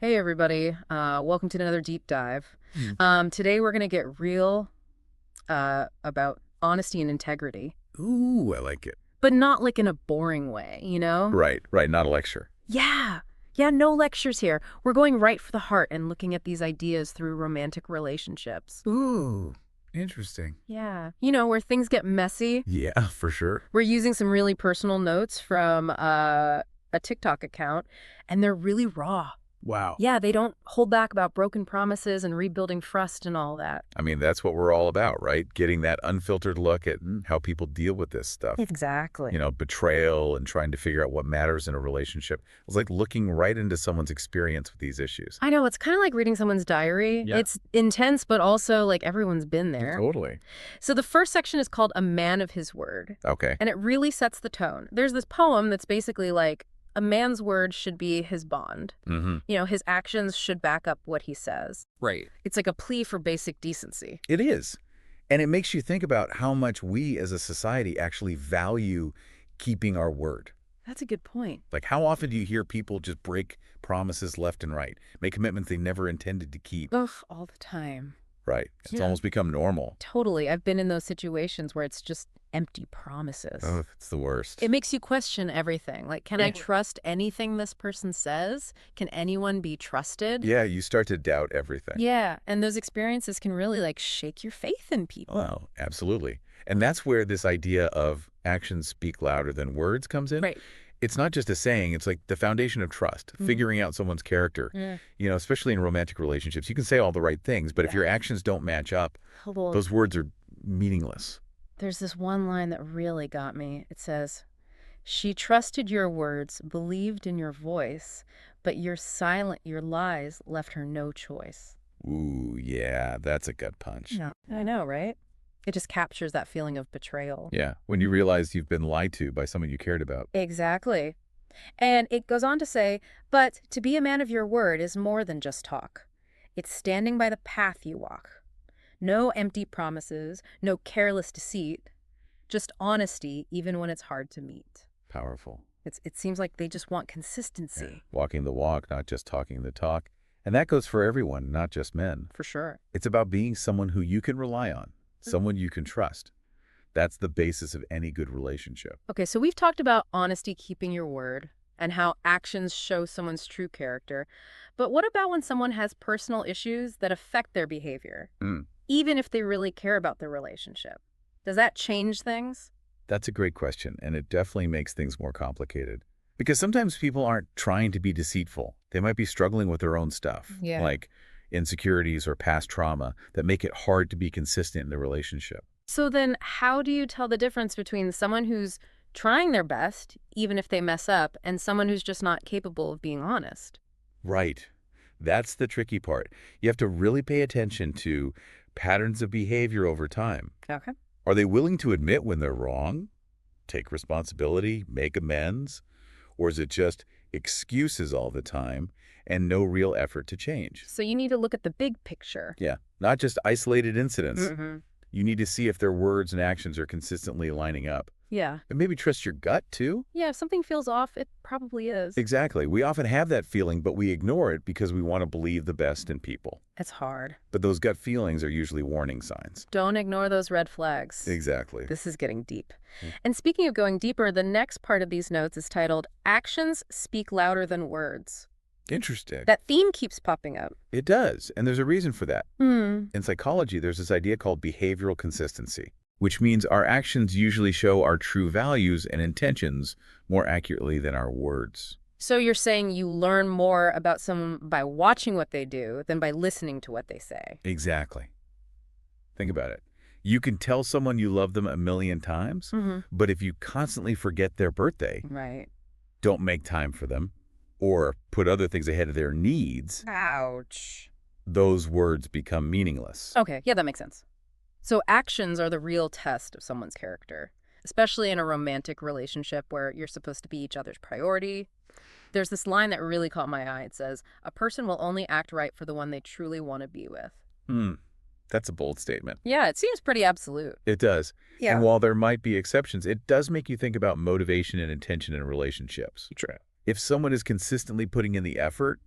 Hey everybody, welcome to another deep dive. Mm. Today we're gonna get real about honesty and integrity, Ooh, I like it. but not like in a boring way, you know? Right, right, not a lecture. Yeah, yeah, no lectures here. We're going right for the heart and looking at these ideas through romantic relationships. Ooh, interesting. Yeah, you know, where things get messy. Yeah, for sure. We're using some really personal notes from a TikTok account, and they're really raw. Wow. Yeah, they don't hold back about broken promises and rebuilding trust and all that. I mean, that's what we're all about, right? Getting that unfiltered look at how people deal with this stuff. Exactly. Betrayal and trying to figure out what matters in a relationship. It's like looking right into someone's experience with these issues. I know, it's kind of like reading someone's diary. Yeah. It's intense, but also like everyone's been there. Totally. So the first section is called A Man of His Word, Okay. and it really sets the tone. There's this poem that's basically like a man's word should be his bond. Mm-hmm. You know, his actions should back up what he says. Right. It's like a plea for basic decency. It is. And it makes you think about how much we as a society actually value keeping our word. That's a good point. Like, how often do you hear people just break promises left and right, make commitments they never intended to keep? Ugh, all the time. Right. It's Yeah. almost become normal. Totally. I've been in those situations where it's just empty promises. Oh, it's the worst. It makes you question everything. Like, can I Yeah. trust anything this person says? Can anyone be trusted? Yeah, you start to doubt everything. Yeah, and those experiences can really like shake your faith in people. Well, absolutely. And that's where this idea of actions speak louder than words comes in. Right. It's not just a saying, it's like the foundation of trust, figuring out someone's character. Yeah. Especially in romantic relationships, you can say all the right things, but if your actions don't match up, Hello. those words are meaningless. There's this one line that really got me. It says, "She trusted your words, believed in your voice, but your lies left her no choice." Ooh, yeah, that's a gut punch. Yeah. I know, right? It just captures that feeling of betrayal. Yeah, when you realize you've been lied to by someone you cared about. Exactly. And it goes on to say, but to be a man of your word is more than just talk. It's standing by the path you walk. No empty promises, no careless deceit, just honesty even when it's hard to meet. Powerful. It seems like they just want consistency. Walking the walk, not just talking the talk. And that goes for everyone, not just men. For sure. It's about being someone who you can rely on, someone you can trust. That's the basis of any good relationship. Okay, so we've talked about honesty, keeping your word, and how actions show someone's true character. But what about when someone has personal issues that affect their behavior, Mm. even if they really care about the relationship? Does that change things? That's a great question, and it definitely makes things more complicated. Because sometimes people aren't trying to be deceitful. They might be struggling with their own stuff, Yeah. like insecurities or past trauma that make it hard to be consistent in the relationship. So then how do you tell the difference between someone who's trying their best, even if they mess up, and someone who's just not capable of being honest? Right. That's the tricky part. You have to really pay attention to patterns of behavior over time. Okay. Are they willing to admit when they're wrong, take responsibility, make amends? Or is it just excuses all the time and no real effort to change? So you need to look at the big picture. Yeah, not just isolated incidents. Mm-hmm. You need to see if their words and actions are consistently lining up. Yeah. And maybe trust your gut, too. Yeah, if something feels off, it probably is. Exactly. We often have that feeling, but we ignore it because we want to believe the best in people. It's hard. But those gut feelings are usually warning signs. Don't ignore those red flags. Exactly. This is getting deep. And speaking of going deeper, the next part of these notes is titled, Actions Speak Louder Than Words. Interesting. That theme keeps popping up. It does, and there's a reason for that. Hmm. In psychology, there's this idea called behavioral consistency, which means our actions usually show our true values and intentions more accurately than our words. So you're saying you learn more about someone by watching what they do than by listening to what they say. Exactly. Think about it. You can tell someone you love them a million times, Mm-hmm. but if you constantly forget their birthday, Right. don't make time for them, or put other things ahead of their needs, Ouch. those words become meaningless. Okay, yeah, that makes sense. So actions are the real test of someone's character, especially in a romantic relationship where you're supposed to be each other's priority. There's this line that really caught my eye. It says, a person will only act right for the one they truly want to be with. That's a bold statement. Yeah, it seems pretty absolute. It does. Yeah. And while there might be exceptions, it does make you think about motivation and intention in relationships. True. If someone is consistently putting in the effort,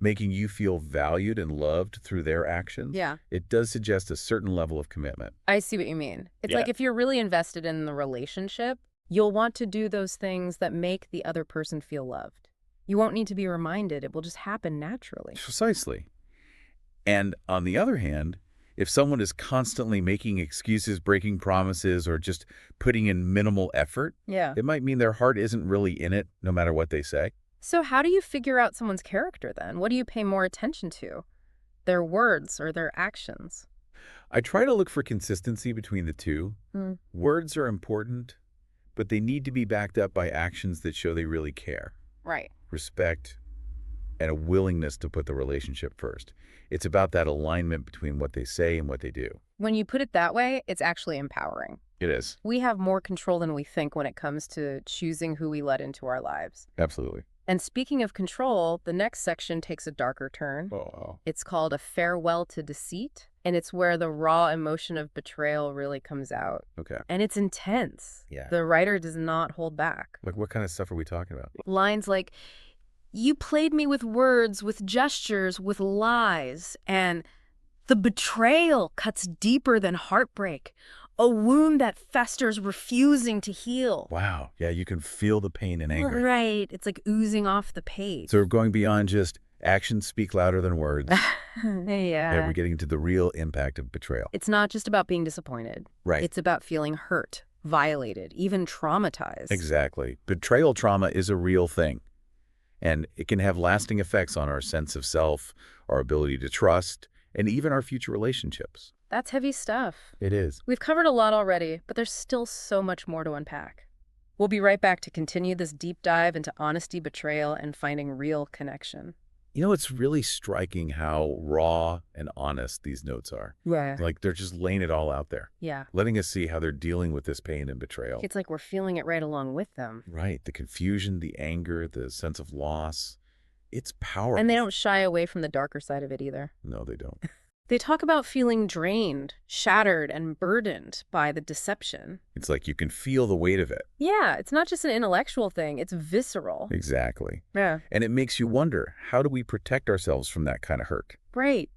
making you feel valued and loved through their actions, Yeah. it does suggest a certain level of commitment. I see what you mean. It's Yeah. like if you're really invested in the relationship, you'll want to do those things that make the other person feel loved. You won't need to be reminded. It will just happen naturally. Precisely. And on the other hand, if someone is constantly making excuses, breaking promises, or just putting in minimal effort, Yeah. it might mean their heart isn't really in it, no matter what they say. So how do you figure out someone's character then? What do you pay more attention to? Their words or their actions? I try to look for consistency between the two. Hmm. Words are important, but they need to be backed up by actions that show they really care, Right. respect, and a willingness to put the relationship first. It's about that alignment between what they say and what they do. When you put it that way, it's actually empowering. It is. We have more control than we think when it comes to choosing who we let into our lives. Absolutely. And speaking of control, the next section takes a darker turn. Oh. It's called A Farewell to Deceit, and it's where the raw emotion of betrayal really comes out. Okay. And it's intense. Yeah. The writer does not hold back. Like, what kind of stuff are we talking about? Lines like, "You played me with words, with gestures, with lies," and "The betrayal cuts deeper than heartbreak, a wound that festers refusing to heal." Wow. Yeah, you can feel the pain and anger. Right. It's like oozing off the page. So we're going beyond just actions speak louder than words. And Yeah. we're getting into the real impact of betrayal. It's not just about being disappointed. Right. It's about feeling hurt, violated, even traumatized. Exactly. Betrayal trauma is a real thing. And it can have lasting effects on our sense of self, our ability to trust, and even our future relationships. That's heavy stuff. It is. We've covered a lot already, but there's still so much more to unpack. We'll be right back to continue this deep dive into honesty, betrayal, and finding real connection. You know, it's really striking how raw and honest these notes are. Yeah. Like, they're just laying it all out there, Yeah. letting us see how they're dealing with this pain and betrayal. It's like we're feeling it right along with them. Right. The confusion, the anger, the sense of loss. It's powerful. And they don't shy away from the darker side of it either. No, they don't. They talk about feeling drained, shattered, and burdened by the deception. It's like you can feel the weight of it. Yeah, it's not just an intellectual thing, it's visceral. Exactly. Yeah. And it makes you wonder, how do we protect ourselves from that kind of hurt? Right.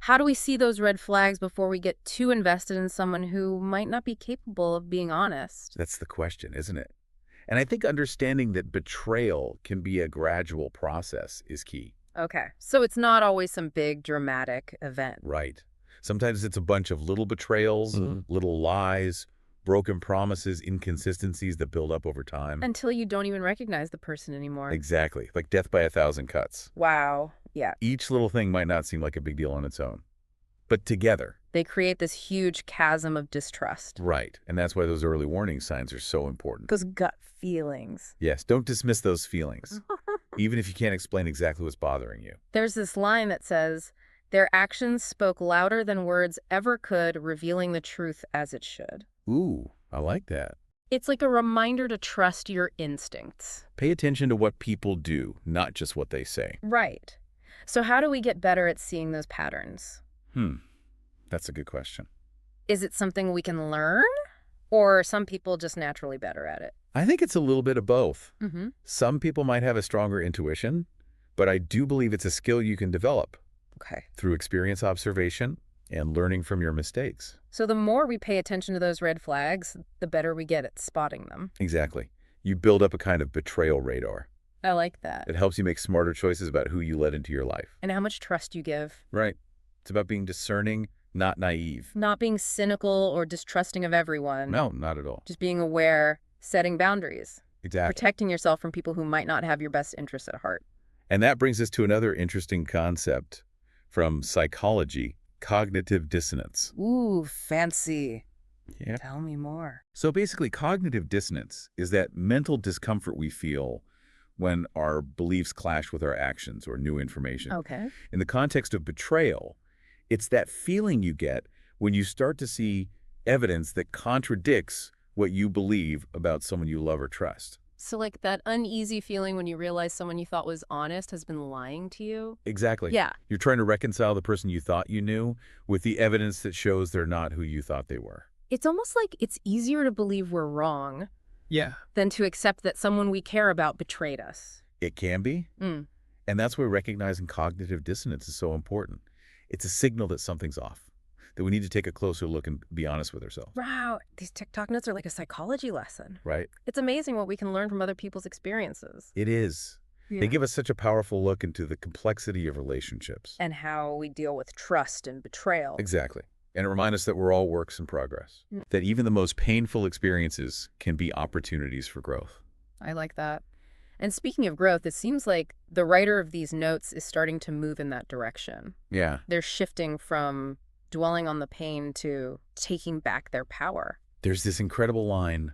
How do we see those red flags before we get too invested in someone who might not be capable of being honest? That's the question, isn't it? And I think understanding that betrayal can be a gradual process is key. Okay, so it's not always some big dramatic event. Right. Sometimes it's a bunch of little betrayals, little lies, broken promises, inconsistencies that build up over time. Until you don't even recognize the person anymore. Exactly. Like death by 1,000 cuts. Wow. Yeah. Each little thing might not seem like a big deal on its own. But together. They create this huge chasm of distrust. Right. And that's why those early warning signs are so important. Those gut feelings. Yes. Don't dismiss those feelings, even if you can't explain exactly what's bothering you. There's this line that says, "Their actions spoke louder than words ever could, revealing the truth as it should." Ooh, I like that. It's like a reminder to trust your instincts. Pay attention to what people do, not just what they say. Right. So how do we get better at seeing those patterns? That's a good question. Is it something we can learn? Or are some people just naturally better at it? I think it's a little bit of both. Mm-hmm. Some people might have a stronger intuition, but I do believe it's a skill you can develop Okay. through experience observation and learning from your mistakes. So the more we pay attention to those red flags, the better we get at spotting them. Exactly. You build up a kind of betrayal radar. I like that. It helps you make smarter choices about who you let into your life. And how much trust you give. Right. It's about being discerning, not naive. Not being cynical or distrusting of everyone. No, not at all. Just being aware, setting boundaries, Exactly. protecting yourself from people who might not have your best interests at heart. And that brings us to another interesting concept from psychology, cognitive dissonance. Ooh, fancy. Yeah. Tell me more. So basically, cognitive dissonance is that mental discomfort we feel when our beliefs clash with our actions or new information. Okay. In the context of betrayal, it's that feeling you get when you start to see evidence that contradicts what you believe about someone you love or trust. So like that uneasy feeling when you realize someone you thought was honest has been lying to you? Exactly. Yeah. You're trying to reconcile the person you thought you knew with the evidence that shows they're not who you thought they were. It's almost like it's easier to believe we're wrong Yeah. than to accept that someone we care about betrayed us. It can be. Mm. And that's where recognizing cognitive dissonance is so important. It's a signal that something's off, that we need to take a closer look and be honest with ourselves, Wow, these TikTok notes are like a psychology lesson. right? It's amazing what we can learn from other people's experiences. It is. They give us such a powerful look into the complexity of relationships. And how we deal with trust and betrayal. Exactly. And it reminds us that we're all works in progress, that even the most painful experiences can be opportunities for growth. I like that. And speaking of growth, it seems like the writer of these notes is starting to move in that direction. Yeah. They're shifting from dwelling on the pain to taking back their power. There's this incredible line,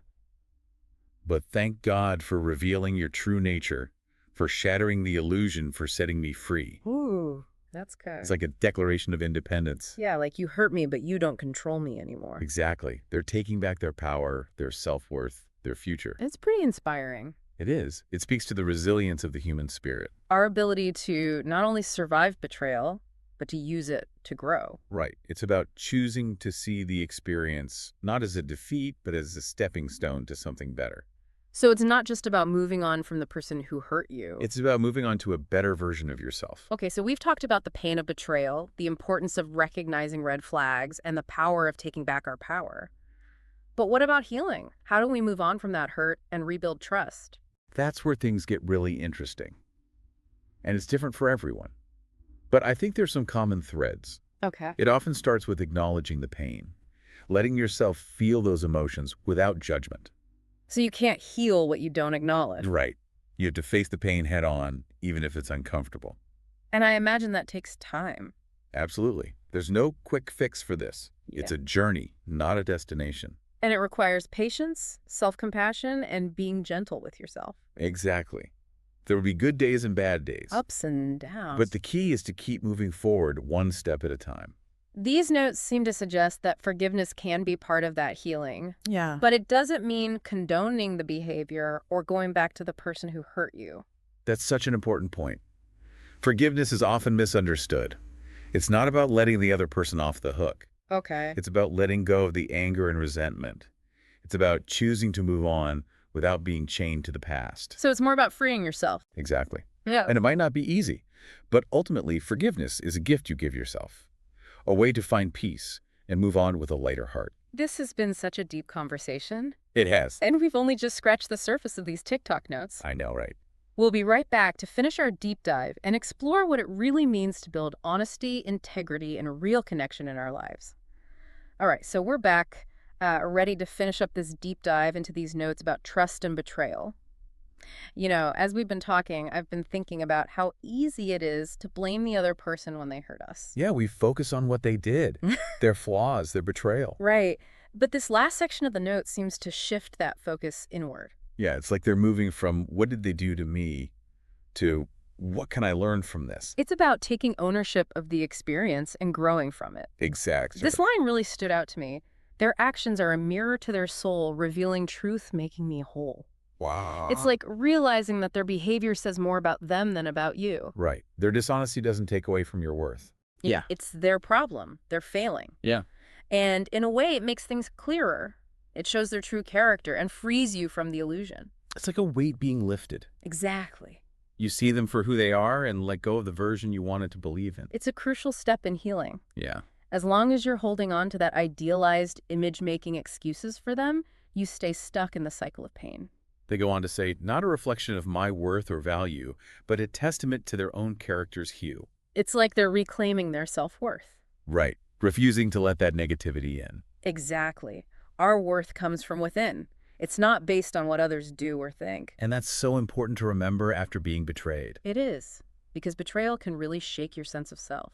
but thank God for revealing your true nature, for shattering the illusion, for setting me free. Ooh, that's good. It's like a declaration of independence. Yeah, like you hurt me, but you don't control me anymore. Exactly. They're taking back their power, their self-worth, their future. It's pretty inspiring. It is. It speaks to the resilience of the human spirit. Our ability to not only survive betrayal, but to use it to grow. Right. It's about choosing to see the experience not as a defeat, but as a stepping stone to something better. So it's not just about moving on from the person who hurt you. It's about moving on to a better version of yourself. Okay, so we've talked about the pain of betrayal, the importance of recognizing red flags, and the power of taking back our power. But what about healing? How do we move on from that hurt and rebuild trust? That's where things get really interesting. And it's different for everyone. But I think there's some common threads. Okay. It often starts with acknowledging the pain, letting yourself feel those emotions without judgment. So you can't heal what you don't acknowledge. Right. You have to face the pain head on, even if it's uncomfortable. And I imagine that takes time. Absolutely. There's no quick fix for this. It's a journey, not a destination. And it requires patience, self-compassion, and being gentle with yourself. Exactly. There will be good days and bad days. Ups and downs. But the key is to keep moving forward one step at a time. These notes seem to suggest that forgiveness can be part of that healing. Yeah. But it doesn't mean condoning the behavior or going back to the person who hurt you. That's such an important point. Forgiveness is often misunderstood. It's not about letting the other person off the hook. Okay. It's about letting go of the anger and resentment. It's about choosing to move on without being chained to the past. So it's more about freeing yourself. Exactly. Yeah. And it might not be easy, but ultimately forgiveness is a gift you give yourself, a way to find peace and move on with a lighter heart. This has been such a deep conversation, It has. and we've only just scratched the surface of these TikTok notes. I know, right? We'll be right back to finish our deep dive and explore what it really means to build honesty, integrity, and a real connection in our lives. All right, so we're back, ready to finish up this deep dive into these notes about trust and betrayal. You know, as we've been talking, I've been thinking about how easy it is to blame the other person when they hurt us. Yeah, we focus on what they did, their flaws, their betrayal. Right. But this last section of the note seems to shift that focus inward. Yeah, it's like they're moving from what did they do to me to what can I learn from this? It's about taking ownership of the experience and growing from it. Exactly. This line really stood out to me. Their actions are a mirror to their soul, revealing truth, making me whole. Wow. It's like realizing that their behavior says more about them than about you. Right. Their dishonesty doesn't take away from your worth. Yeah. It's their problem. They're failing. Yeah. And in a way, it makes things clearer. It shows their true character and frees you from the illusion. It's like a weight being lifted. Exactly. You see them for who they are and let go of the version you wanted to believe in. It's a crucial step in healing. Yeah. As long as you're holding on to that idealized image-making excuses for them, you stay stuck in the cycle of pain. They go on to say, not a reflection of my worth or value, but a testament to their own character's hue. It's like they're reclaiming their self-worth. Right. Refusing to let that negativity in. Exactly. Our worth comes from within. It's not based on what others do or think. And that's so important to remember after being betrayed. It is, because betrayal can really shake your sense of self,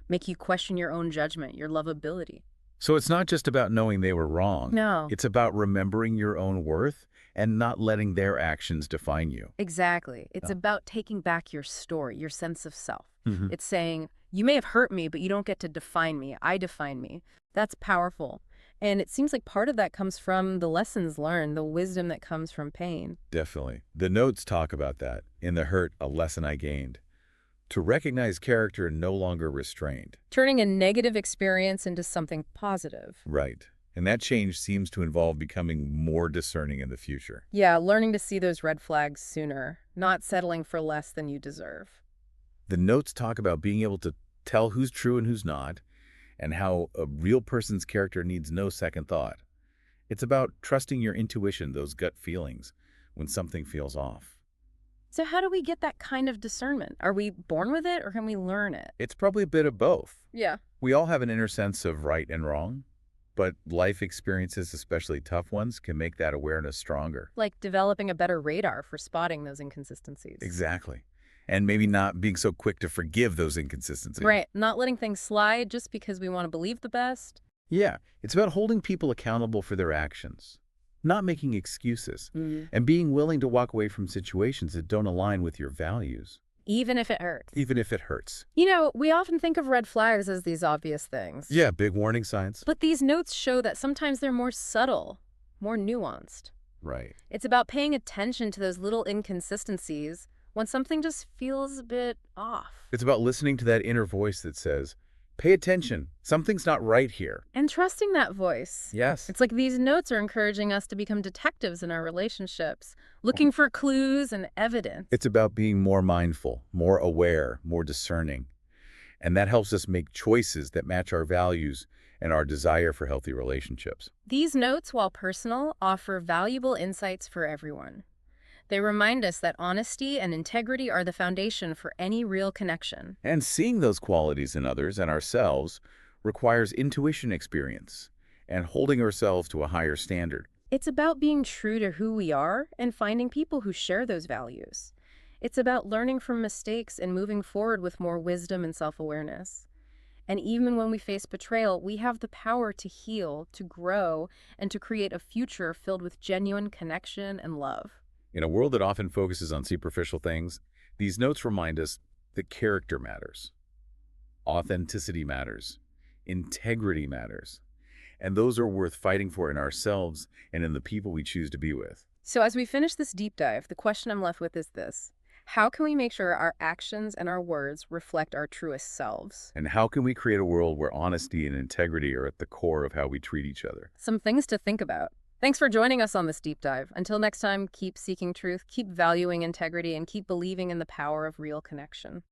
make you question your own judgment, your lovability. So it's not just about knowing they were wrong. No. It's about remembering your own worth and not letting their actions define you. Exactly. It's Oh. about taking back your story, your sense of self. Mhm. It's saying, you may have hurt me, but you don't get to define me. I define me. That's powerful. And it seems like part of that comes from the lessons learned, the wisdom that comes from pain. Definitely. The notes talk about that. In The Hurt, a lesson I gained. To recognize character no longer restrained. Turning a negative experience into something positive. Right. And that change seems to involve becoming more discerning in the future. Yeah, learning to see those red flags sooner, not settling for less than you deserve. The notes talk about being able to tell who's true and who's not, and how a real person's character needs no second thought. It's about trusting your intuition, those gut feelings, when something feels off. So how do we get that kind of discernment? Are we born with it or can we learn it? It's probably a bit of both. Yeah. We all have an inner sense of right and wrong, but life experiences, especially tough ones, can make that awareness stronger. Like developing a better radar for spotting those inconsistencies. Exactly. And maybe not being so quick to forgive those inconsistencies. Right. Not letting things slide just because we want to believe the best. Yeah, it's about holding people accountable for their actions, not making excuses, Mm. and being willing to walk away from situations that don't align with your values, Even if it hurts. even if it hurts. You know, we often think of red flags as these obvious things. Yeah, big warning signs. But these notes show that sometimes they're more subtle, more nuanced. Right. It's about paying attention to those little inconsistencies when something just feels a bit off. It's about listening to that inner voice that says, pay attention, something's not right here. And trusting that voice. Yes. It's like these notes are encouraging us to become detectives in our relationships, looking for clues and evidence. It's about being more mindful, more aware, more discerning. And that helps us make choices that match our values and our desire for healthy relationships. These notes, while personal, offer valuable insights for everyone. They remind us that honesty and integrity are the foundation for any real connection. And seeing those qualities in others and ourselves requires intuition experience and holding ourselves to a higher standard. It's about being true to who we are and finding people who share those values. It's about learning from mistakes and moving forward with more wisdom and self-awareness. And even when we face betrayal, we have the power to heal, to grow, and to create a future filled with genuine connection and love. In a world that often focuses on superficial things, these notes remind us that character matters, authenticity matters, integrity matters, and those are worth fighting for in ourselves and in the people we choose to be with. So as we finish this deep dive, the question I'm left with is this: how can we make sure our actions and our words reflect our truest selves? And how can we create a world where honesty and integrity are at the core of how we treat each other? Some things to think about. Thanks for joining us on this deep dive. Until next time, keep seeking truth, keep valuing integrity, and keep believing in the power of real connection.